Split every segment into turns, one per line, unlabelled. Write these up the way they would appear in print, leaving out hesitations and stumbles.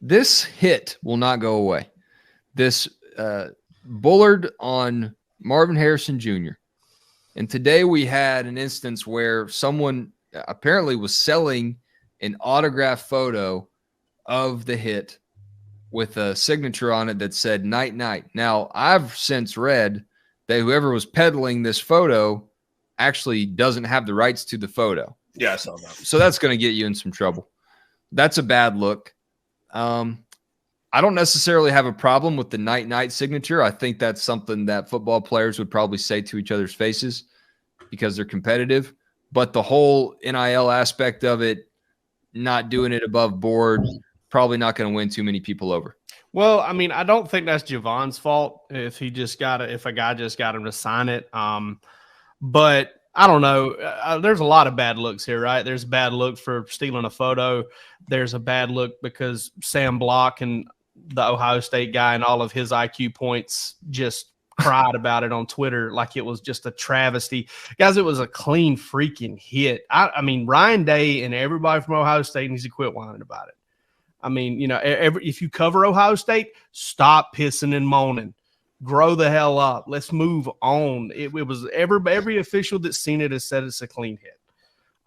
this hit will not go away. This Bullard on Marvin Harrison Jr. And today we had an instance where someone apparently was selling an autographed photo of the hit with a signature on it that said "Night Night." Now, I've since read that whoever was peddling this photo actually doesn't have the rights to the photo.
Yeah, I saw that.
So that's going to get you in some trouble. That's a bad look. I don't necessarily have a problem with the "Night Night" signature. I think that's something that football players would probably say to each other's faces because they're competitive. But the whole NIL aspect of it, not doing it above board, probably not going to win too many people over.
Well, I mean, I don't think that's Javon's fault if a guy just got him to sign it. But I don't know. There's a lot of bad looks here, right? There's a bad look for stealing a photo. There's a bad look because Sam Block and the Ohio State guy and all of his IQ points just cried about it on Twitter like it was just a travesty. Guys, it was a clean freaking hit. I mean, Ryan Day and everybody from Ohio State needs to quit whining about it. I mean, if you cover Ohio State, stop pissing and moaning. Grow the hell up. Let's move on. It was every official that's seen it has said it's a clean hit.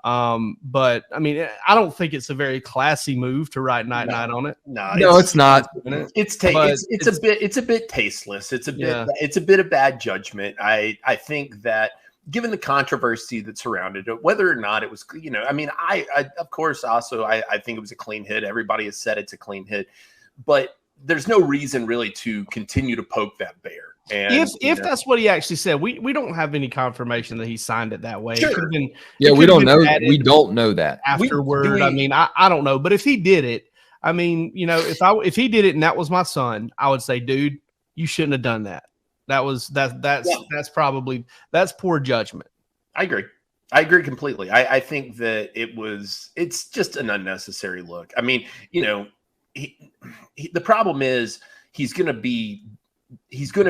But I mean, I don't think it's a very classy move to write "Night Night" on it.
No, it's not.
It's a bit tasteless. It's a bit of bad judgment. I think that given the controversy that surrounded it, whether or not it was, I mean, I of course also I think it was a clean hit. Everybody has said it's a clean hit, but there's no reason really to continue to poke that bear. And
if that's what he actually said, we don't have any confirmation that he signed it that way.
Sure.
We don't know. We don't know that
afterward. I mean, I don't know, but if he did it, I mean, if he did it and that was my son, I would say, dude, you shouldn't have done that. That's poor judgment.
I agree completely. I think that it's just an unnecessary look. I mean, the problem is it's going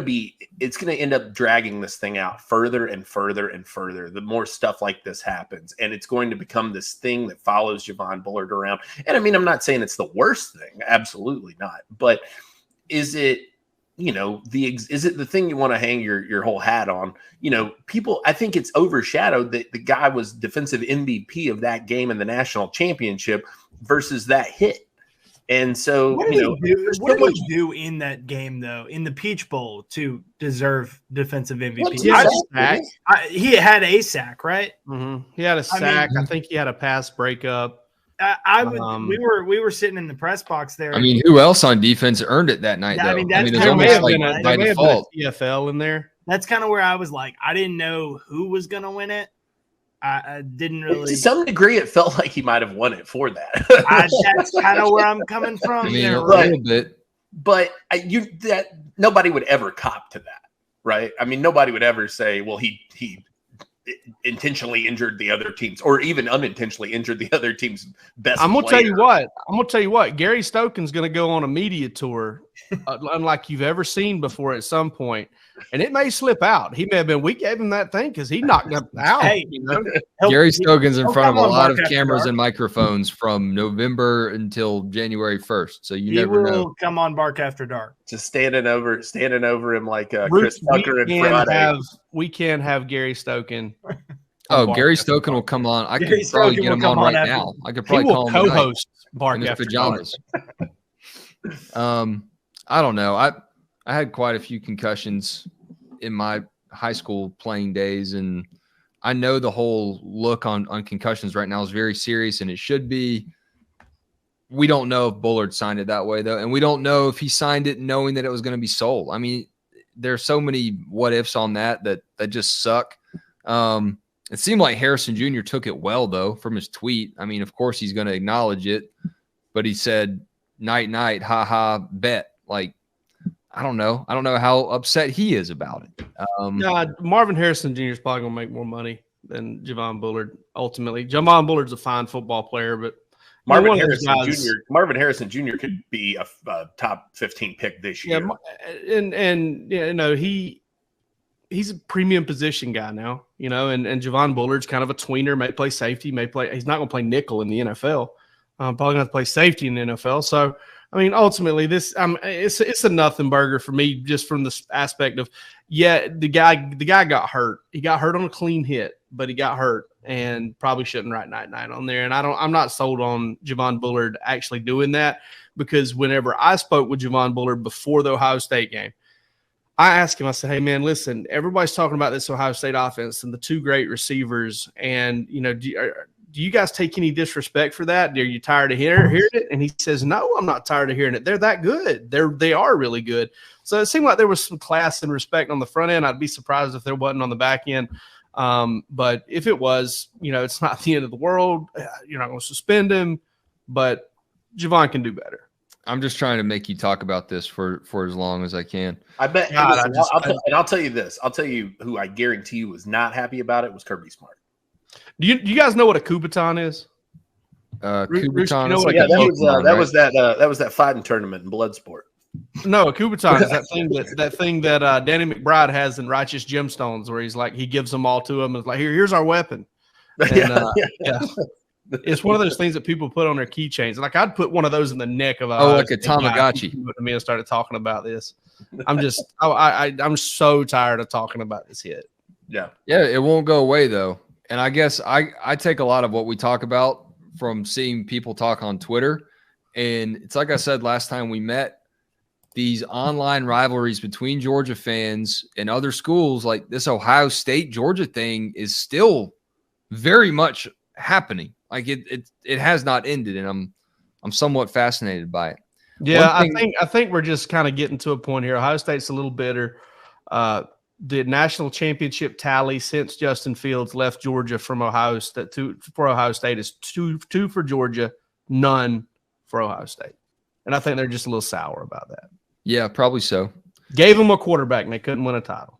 to end up dragging this thing out further and further and further. The more stuff like this happens, and it's going to become this thing that follows Javon Bullard around. And I mean, I'm not saying it's the worst thing. Absolutely not. But is it, is it the thing you want to hang your whole hat on? People, I think it's overshadowed that the guy was defensive MVP of that game in the national championship versus that hit. And so,
what did he do in that game, though, in the Peach Bowl to deserve defensive MVP? He had a sack, right?
Mm-hmm. He had a sack. I think he had a pass breakup.
We were sitting in the press box there.
I mean, who else on defense earned it that night?
I mean, there's
almost like by default
EFL in there.
That's kind of where I was like, I didn't know who was going to win it. I didn't really.
To some degree, it felt like he might have won it for that.
That's kind of where I'm coming from.
I mean, a little bit,
but nobody would ever cop to that, right? I mean, nobody would ever say, "Well, he intentionally injured the other teams, or even unintentionally injured the other team's best."
I'm gonna tell you what. Gary Stoken's gonna go on a media tour, unlike you've ever seen before at some point. And it may slip out. He may have been. We gave him that thing because he knocked up out.
Hey,
Gary Stoken's in front of a lot of cameras and microphones from November until January 1st. So you never know.
Come on, Bark After Dark.
Just standing over him like Chris Tucker and Friday.
We can have Gary Stoken.
Gary Stoken will come on. I could probably get him on right now. I could probably call him
co-host Bark
in his
After
pajamas. I don't know. I had quite a few concussions in my high school playing days, and I know the whole look on concussions right now is very serious, and it should be. We don't know if Bullard signed it that way, though, and we don't know if he signed it knowing that it was going to be sold. I mean, there's so many what-ifs on that just suck. It seemed like Harrison Jr. took it well, though, from his tweet. I mean, of course he's going to acknowledge it, but he said, "Night, night, ha-ha, bet." Like, I don't know. I don't know how upset he is about it.
Marvin Harrison Jr. is probably going to make more money than Javon Bullard. Ultimately, Javon Bullard's a fine football player, but
Marvin Harrison Jr. could be a top 15 pick this year.
And he's a premium position guy now. And Javon Bullard's kind of a tweener. May play safety. He's not going to play nickel in the NFL. Probably going to play safety in the NFL. So. I mean, ultimately, this it's a nothing burger for me, just from the aspect of, the guy got hurt. He got hurt on a clean hit, but he got hurt and probably shouldn't write 99 on there. And I'm not sold on Javon Bullard actually doing that, because whenever I spoke with Javon Bullard before the Ohio State game, I asked him, I said, hey, man, listen, everybody's talking about this Ohio State offense and the two great receivers. And, do you guys take any disrespect for that? Are you tired of hearing it? And he says, no, I'm not tired of hearing it. They're that good. They are really good. So it seemed like there was some class and respect on the front end. I'd be surprised if there wasn't on the back end. But if it was, it's not the end of the world. You're not going to suspend him, but Javon can do better.
I'm just trying to make you talk about this for as long as I can.
I bet. I'll tell you this. I'll tell you who I guarantee you was not happy about it was Kirby Smart.
Do you guys know what a Kubaton is?
Kubaton.
That was that fighting tournament in Bloodsport.
No, a Kubaton is that thing that Danny McBride has in Righteous Gemstones, where he gives them all to him and is like, here's our weapon. And, it's one of those things that people put on their keychains. Like, I'd put one of those in the neck of
like a Tamagotchi.
To me and started talking about this. I'm so tired of talking about this hit.
Yeah,
it won't go away though. And I guess I take a lot of what we talk about from seeing people talk on Twitter. And it's like I said last time we met, these online rivalries between Georgia fans and other schools, like this Ohio State Georgia thing, is still very much happening. Like it has not ended, and I'm somewhat fascinated by it.
Yeah, I think we're just kind of getting to a point here. Ohio State's a little bitter. The national championship tally since Justin Fields left Georgia from Ohio State for Ohio State is two for Georgia, none for Ohio State. And I think they're just a little sour about that.
Yeah, probably so.
Gave them a quarterback and they couldn't win a title.